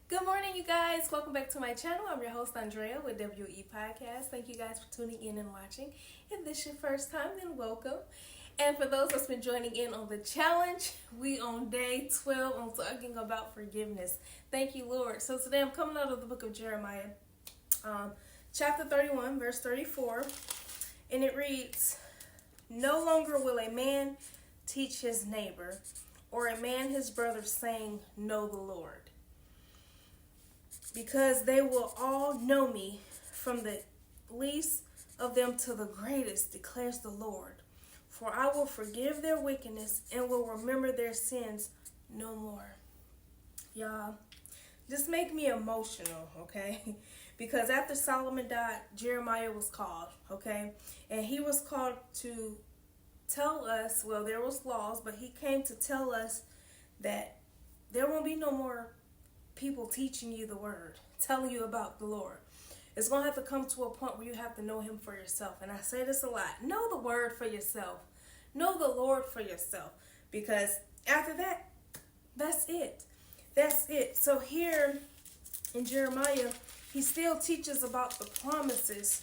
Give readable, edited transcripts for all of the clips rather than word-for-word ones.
Good morning, you guys. Welcome back to my channel. I'm your host, Andrea, with W.O.E podcast. Thank you guys for tuning in and watching. If this is your first time, then welcome. And for those that's been joining in on the challenge, we on day 12 on talking about forgiveness. Thank you, Lord. So today I'm coming out of the book of Jeremiah, chapter 31, verse 34. And it reads, "No longer will a man teach his neighbor, or a man his brother, saying, 'Know the Lord.' Because they will all know me, from the least of them to the greatest, declares the Lord. For I will forgive their wickedness and will remember their sins no more." Y'all, this make me emotional, okay? Because after Solomon died, Jeremiah was called, okay? And he was called to tell us, well, there was laws, but he came to tell us that there won't be no more people teaching you the word, telling you about the Lord. It's going to have to come to a point where you have to know him for yourself. And I say this a lot. Know the word for yourself. Know the Lord for yourself. Because after that, that's it. That's it. So here in Jeremiah, he still teaches about the promises.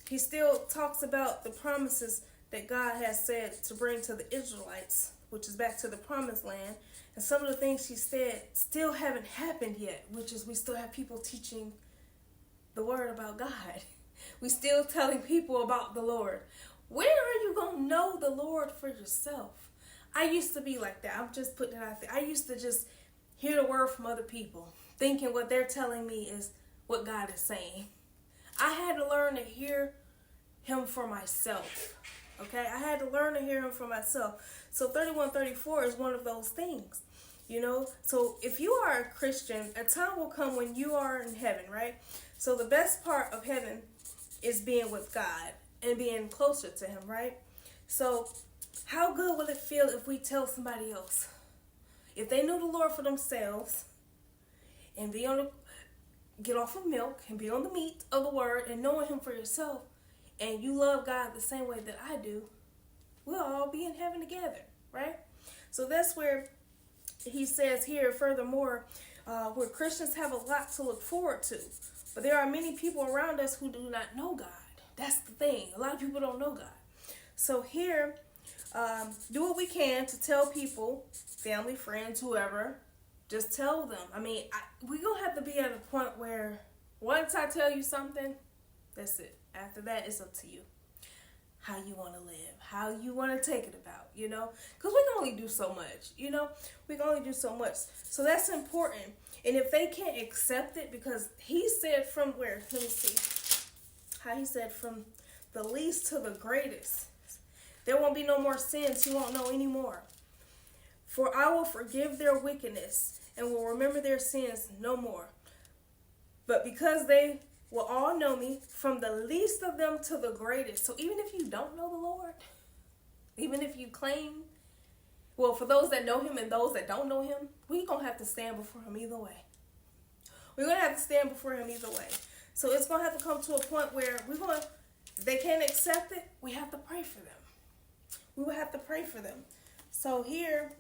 He still talks about the promises that God has said to bring to the Israelites, which is back to the promised land. And some of the things he said still haven't happened yet, which is we still have people teaching the word about God. We still telling people about the Lord. Where are you going to know the Lord for yourself? I used to be like that. I'm just putting it out there. I used to just hear the word from other people, thinking what they're telling me is what God is saying. I had to learn to hear him for myself. Okay, I had to learn to hear him for myself. So 31:34 is one of those things, you know. So if you are a Christian, a time will come when you are in heaven, right? So the best part of heaven is being with God and being closer to him, right? So how good will it feel if we tell somebody else? If they knew the Lord for themselves and get off of milk and be on the meat of the word and knowing him for yourself, and you love God the same way that I do, we'll all be in heaven together, right? So that's where he says here, furthermore, where Christians have a lot to look forward to. But there are many people around us who do not know God. That's the thing. A lot of people don't know God. So here, do what we can to tell people, family, friends, whoever, just tell them. I mean, we're going to have to be at a point where once I tell you something, that's it. After that, it's up to you. How you want to live. How you want to take it about, you know. Because we can only do so much, you know. We can only do so much. So that's important. And if they can't accept it, because he said from where? Let me see. How he said from the least to the greatest. There won't be no more sins. You won't know anymore. For I will forgive their wickedness and will remember their sins no more. But because they will all know me, from the least of them to the greatest. So even if you don't know the Lord, even if you claim, well, for those that know him and those that don't know him, we're going to have to stand before him either way. We're going to have to stand before him either way. So it's going to have to come to a point where if they can't accept it, we have to pray for them. We will have to pray for them. So here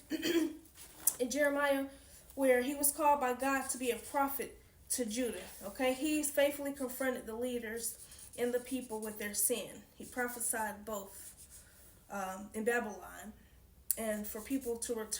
in Jeremiah, where he was called by God to be a prophet to Judah, okay? He's faithfully confronted the leaders and the people with their sin. He prophesied both in Babylon and for people to return